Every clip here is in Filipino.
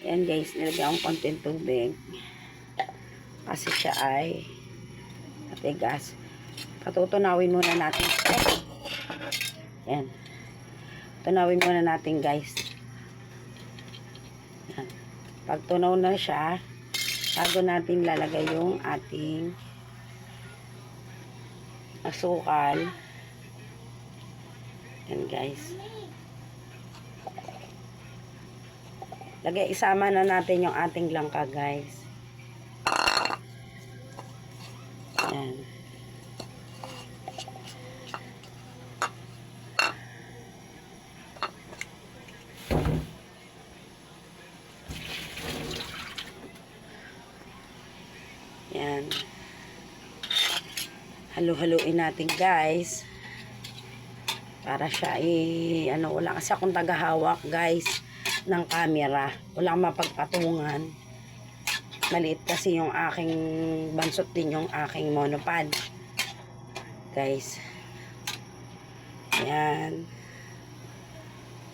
Yan guys, nilagyan akong konting tubig. Kasi siya ay matigas. Patutunawin muna natin. Yan. Tunawin muna natin guys. Yan. Pag tunaw na siya, bago natin lalagay yung ating asukal. Yan guys. Isama na natin yung ating langka guys. Yan. Yan. Halo-haluin natin guys. Para siya wala kasi akong tagahawak guys ng camera. Wala akong mapagpatungan. Maliit kasi yung aking bansot din yung aking monopod. Guys. Yan.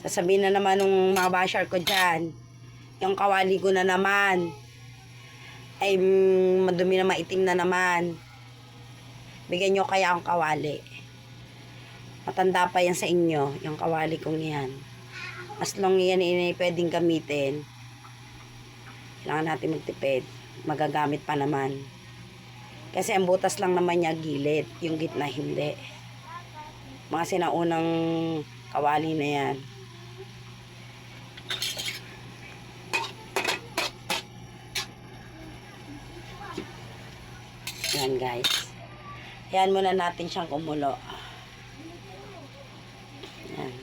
Sasabihin na naman ng mga basher ko dyan. Yung kawali ko na naman. Ay madumi na maitim na naman. Bigyan nyo kaya ang kawali. Matanda pa yan sa inyo. Yung kawali kong yan. As long yan pwedeng gamitin. Kailangan natin magtipid. Magagamit pa naman. Kasi ang butas lang naman niya gilid. Yung gitna hindi. Mga sinaunang kawali na yan. Yan guys. Ayan muna natin siyang kumulo. Yan.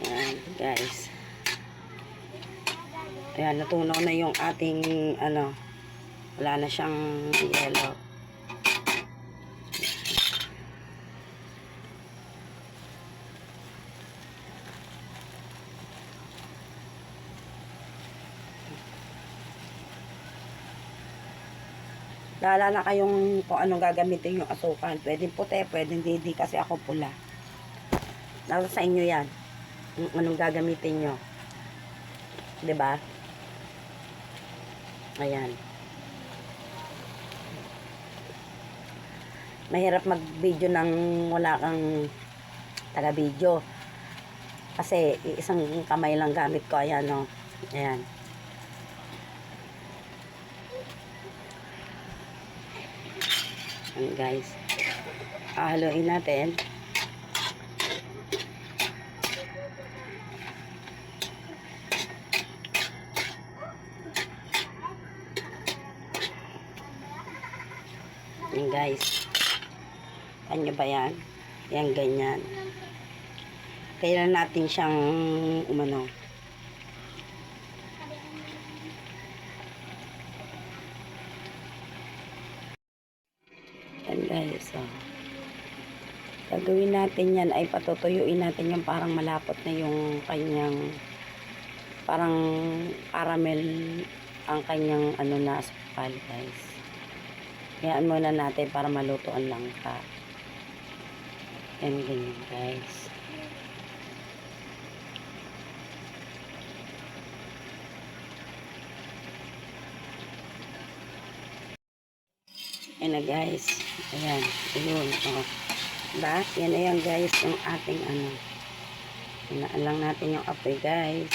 Yan guys. Ayan, natunaw na yung ating wala na siyang yellow. Lala na kayong kung anong gagamitin yung asukal. Pwedeng puti, pwedeng didi kasi ako pula. Lalo sa inyo yan. Kung anong gagamitin nyo. 'Di ba? Ayan. Mahirap mag-video nang wala kang taga-video. Kasi isang kamay lang gamit ko. Ayan o. Ayan. Ayan guys. Haluin natin. Ayan guys. Kanya ba yan? Yan ganyan. Kailan natin siyang umano. Yan guys. Gagawin natin yan ay patutuyuin natin yung parang malapot na yung kanyang parang caramel ang kanyang na asukal guys. Hayaan muna natin para malutuan lang ka. Yan ganyan guys. Yan na guys. Ayan. Ayun. Diba? Yan na yan guys. Yung ating Hinaan lang natin yung apoy guys.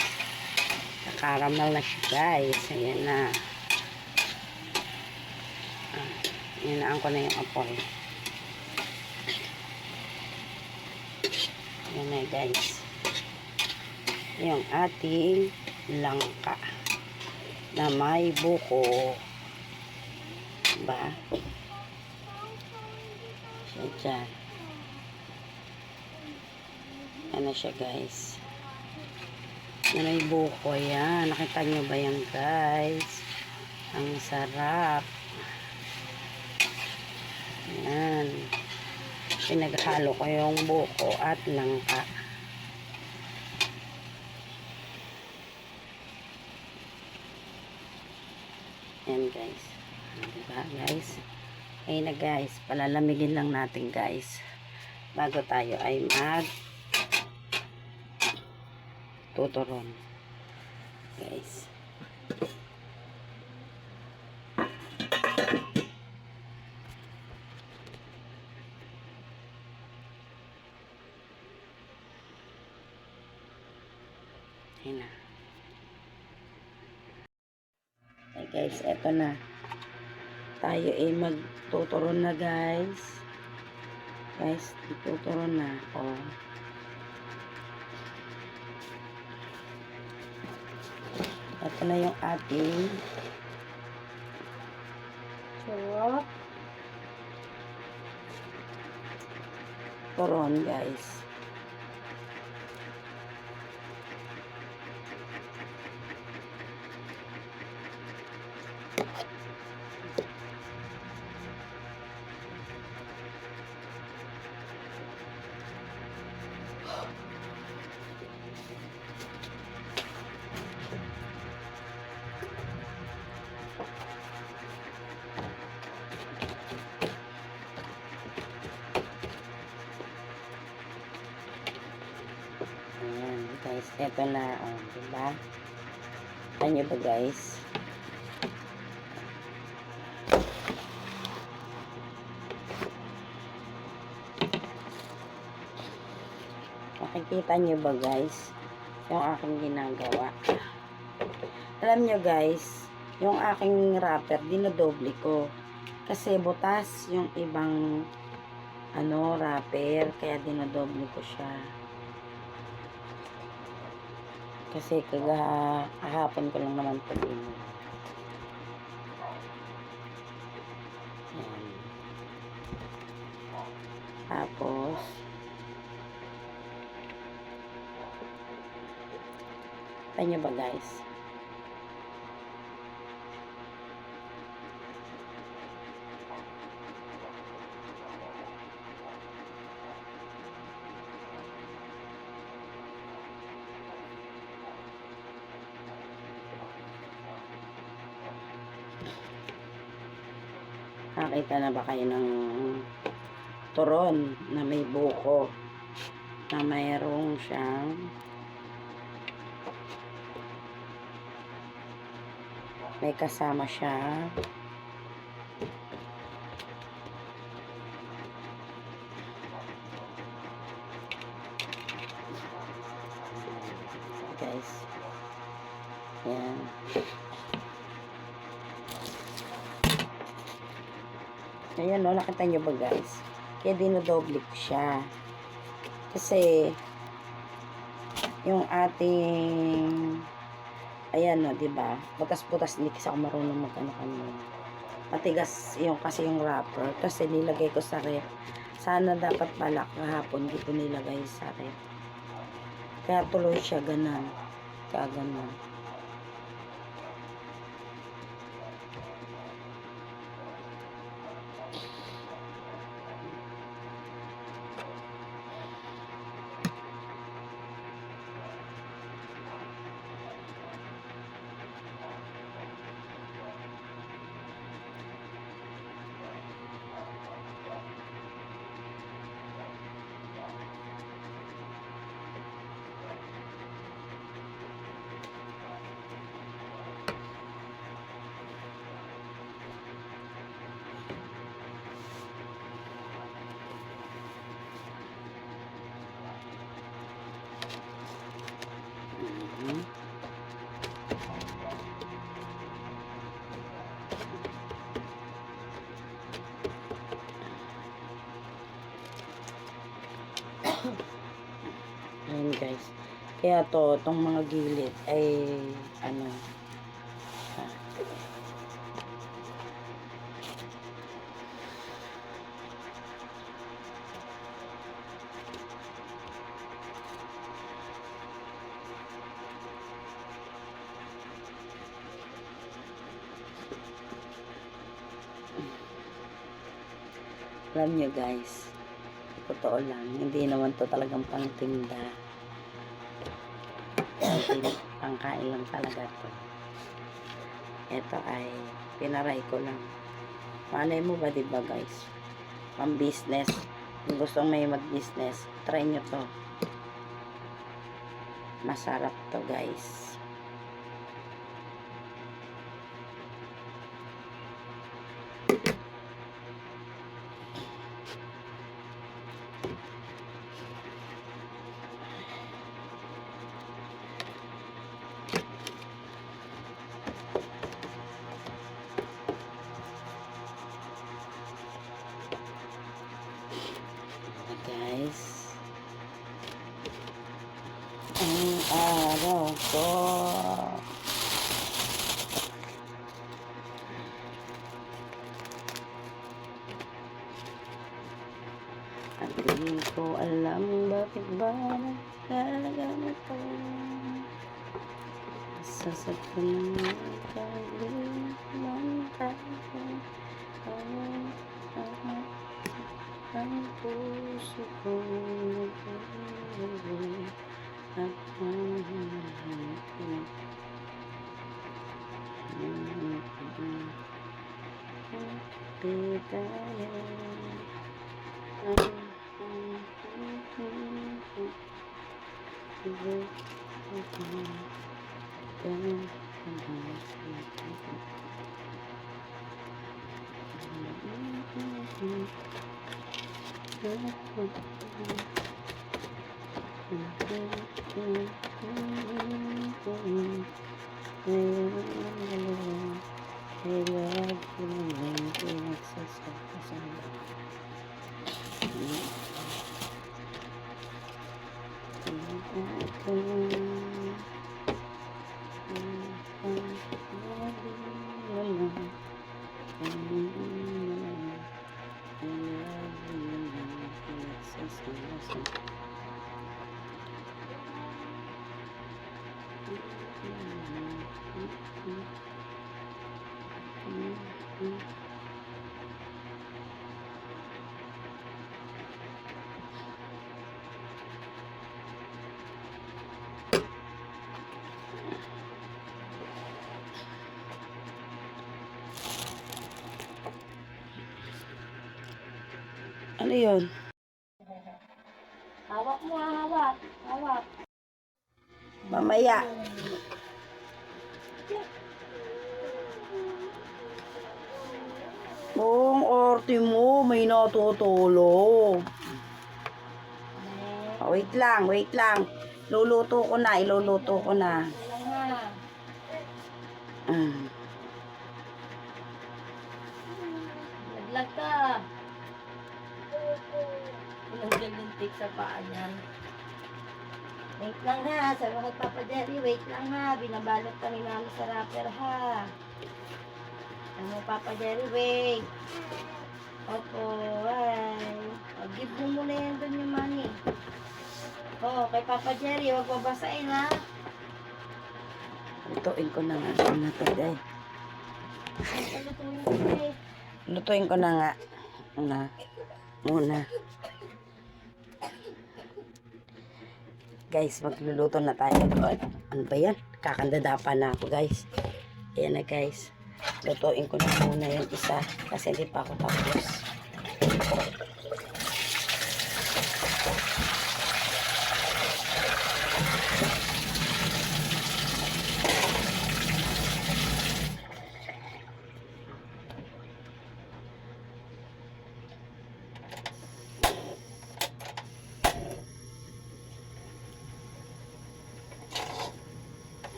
Kakaramel na siya guys. Ayan na. Hinaan ko na yung apoy. Ayan na guys. Yung ating langka na may buko. Diba? Siya dyan. Yan na siya guys. Yan ay buko yan. Nakita nyo ba yan guys? Ang sarap. Yan. Pinaghalo ko yung buko at langka. Yan guys. Diba guys? Ayun na guys. Palalamigin lang natin guys. Bago tayo ay tuturon. Guys. Ayun na. Okay guys, eto na. Tayo ay magtuturon na guys. Guys, tuturon na ako. Ito na yung ating turon guys. Ayan, guys. Ito na. Oh, diba? Ano ba, guys? Makikita nyo ba, guys? Yung aking ginagawa. Alam nyo, guys, yung aking wrapper, dinodoble ko. Kasi butas yung ibang wrapper. Kaya dinodoble ko siya. Kasi kahapon ko lang naman ito din. Ayan. Tapos, tayo ba guys? Nakita na ba kayo ng turon na may buko na mayroong siyang may kasama siya guys. Yan. Ayan o, nakita nyo ba guys? Kaya dinodoble ko siya. Kasi, yung ating, ayan o, diba? Butas-butas, hindi kasi ako marunong mag-ano. Matigas yung kasi yung wrapper. Kasi nilagay ko sa ref. Sana dapat pala kahapon dito nilagay sa ref. Kaya tuloy siya ganan. Kaganan. Ayan guys. Kaya itong mga gilid ay alam nyo guys, totoo lang, hindi naman to talagang pangtinda. Pangkain lang talaga to. Ito ay pinaray ko lang. Malay mo ba, diba guys? Pang business. Kung gustong may mag-business, try nyo to. Masarap to guys. Guys, ang araw ko. At di ko alam bakit ba nagkaganito. Sasakyan ng kaliman tayo. Ang puso ko at ano yun? Hawak mo, hawak. Hawak. Mamaya. Buong orte mo, may natutulog. Oh, wait lang, wait lang. Iluluto ko na. Kailan nga? Naglag ka. Naglag yung tick sa paa niyan. Wait lang ha. Sabi ko kay Papa Jerry, wait lang ha. Binabalot kami namin sa wrapper ha. Ano Papa Jerry, wait. Opo, ay. Give mo muna yan doon yung money. Oh, kay Papa Jerry, huwag babasain ha. Lutuin ko na nga. Ano to, guys? Ano to yung Lutuin ko na nga. Muna. Guys, magluluto na tayo. Ano ba yan? Kakandadapa na ako, guys. Ayan na, guys. Lutuin ko na muna yung isa. Kasi hindi pa ako tapos.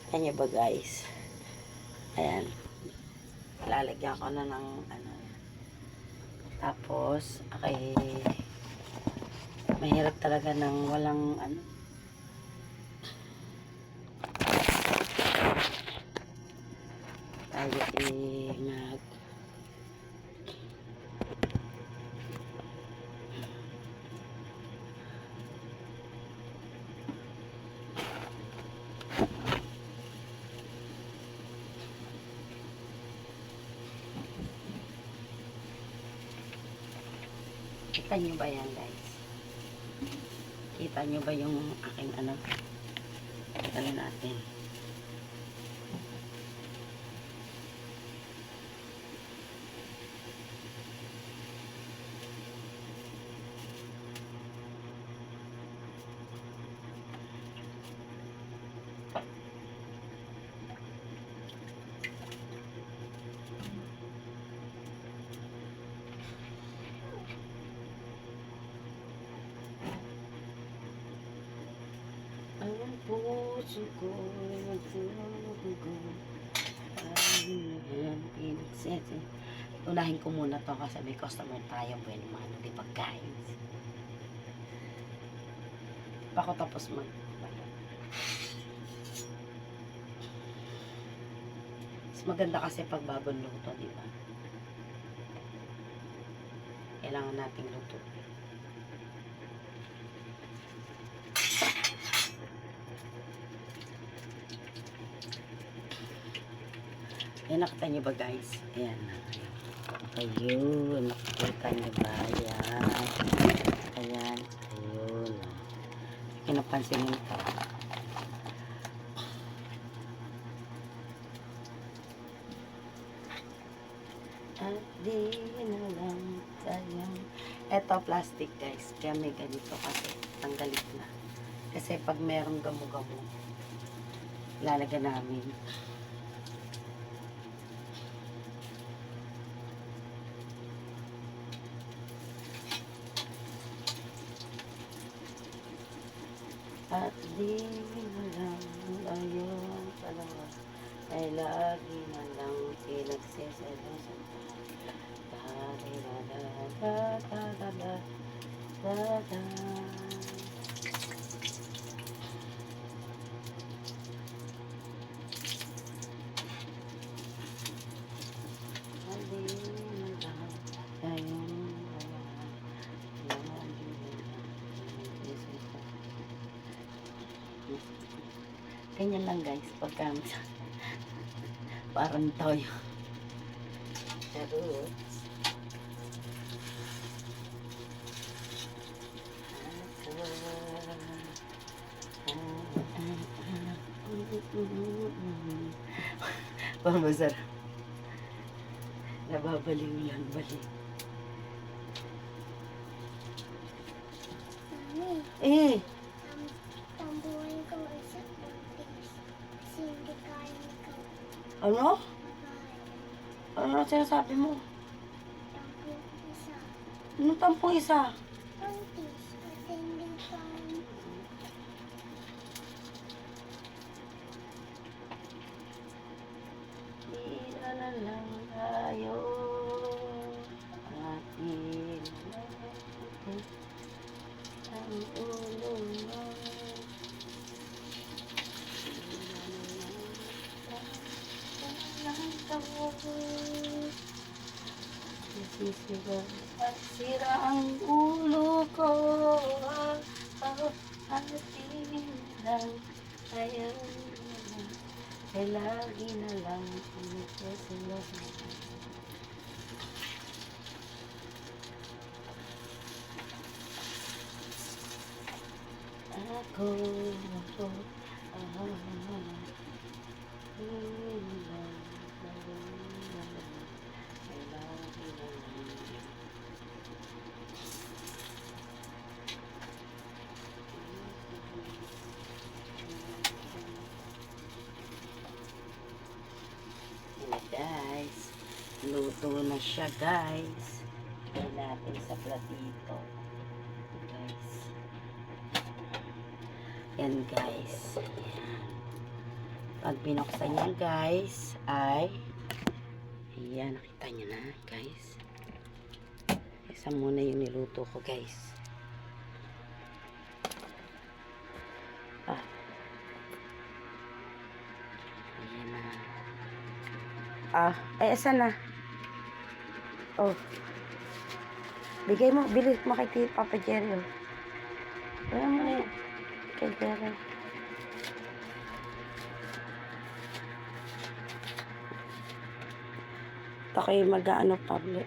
Kanya ba guys? Ayan. Lalagyan ko na ng ano. Tapos, okay. Mahirap talaga ng walang ano. Tayo mag Kita nyo ba yan, guys? Kita nyo ba yung aking ano? Tagalin natin. Ang puso ko nagsugo. Ayan, pinagsete. Unahin ko muna to kasi may customer tayo. Bueno, ano, di pagkain. Bako tapos mag... Mas maganda kasi pag bagong luto, di ba? Kailangan nating luto. Ayan, nakita nyo ba guys? Ayan. Ayun, nakita nyo ba? Ayan. Ayan. Ayun. Kinapansin nyo ito. At di na lang tayo. Ito plastic guys. Kaya may ganito kasi. Tanggalit na. Kasi pag merong gamo-gamo, lalagyan namin. At di na lang tayo dalawa ay lagi na lang pinagsiselosan. Da-da-da-da-da-da-da. Ganyan lang guys, pagka parang toyo. Charot. Parang masarap. Nababaliw yan, baliw. Eh, Tambuhin ko isa buntis. Kasi hindi kaya ikaw. ano? Ano sinasabi mo? Tambuhin isa. Ano tampong isa? Buntis. Kasi hindi kaya. Tira na lang tayo. Atin ang ulo mo. Sisigaw at sira ang ulo ko. Atin lang tayo. Ay lagi na lang pinagsiselosan. Ako, guys, luto na siya guys. Lagay natin sa platito guys. Yan guys. Pag binuksan niya guys ay ayan, nakita niyo na guys. Isa muna yung niluto ko guys. Ayan na. Asa na? Oh. Bigay mo, bili mo kay Papa Jerry. Oh. Ayan mo na yan. Kay Jerry. Ito kayo mag-ano, Pablo.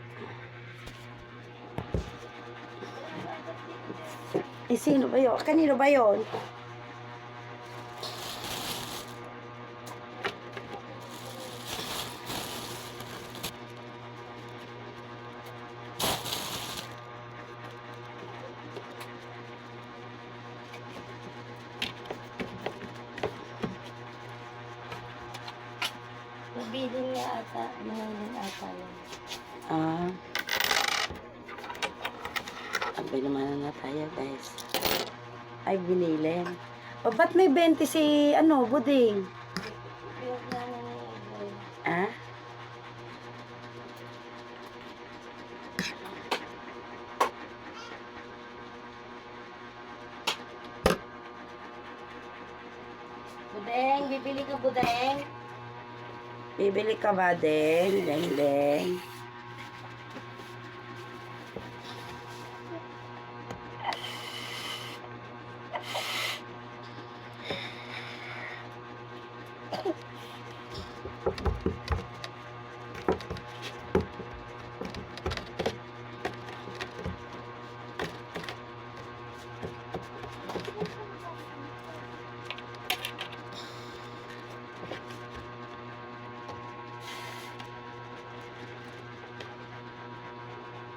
Eh, sino ba yun? Kanino ba yun? Nabilin niya ata. Nangilin ata yun. Ah. Abay naman na tayo, guys. Ay, binilin. O, ba't may 20 si, ano, buding? Piyog na niya yun. Ah? Budeng, bibili ka budeng? Bibili ka ba, Deng? Deng, Deng.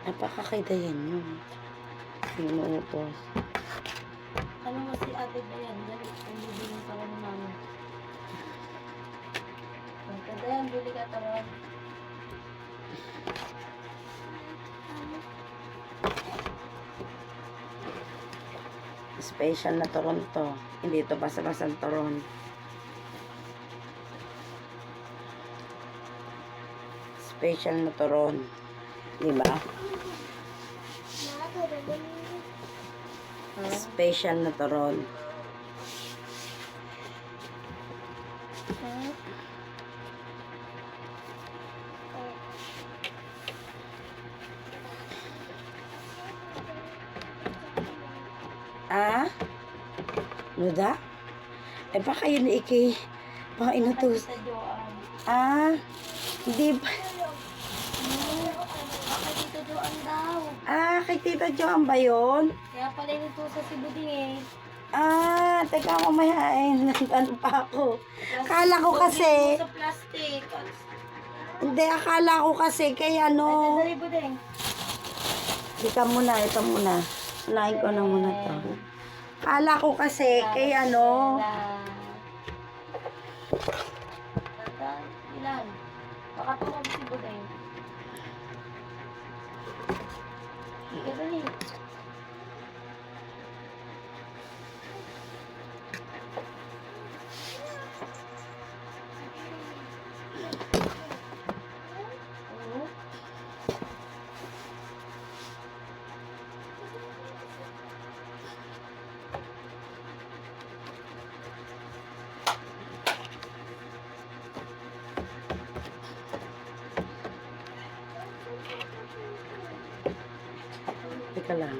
Napakakaidayan yun. Pinuupos. Ano mo si ate ba yan? Dali, kung bibili ka rin namin. Pagkadayan, bili ka taron. Special na turon to. Hindi ito basta-basta turon. Special na turon. Diba? Special na turon. Ah? Nuda? Eh baka yun iki. Baka inutos. Sa Joan. Ah? Hindi ba? Baka dito Joan daw. Ah, kay Tita Joan ba yun? Kaya pala inutusan si Buding eh. Ah, teka mamaya eh. Ano pa ako? Akala ko kasi. Sa plastic. Hindi, akala ko kasi kay ano. Dali Buding. Ito muna. Unahin ko na muna to. Akala ko kasi kay ano. Ilan? Baka tumawag si Buding. Sige dali. Oo. Teka lang.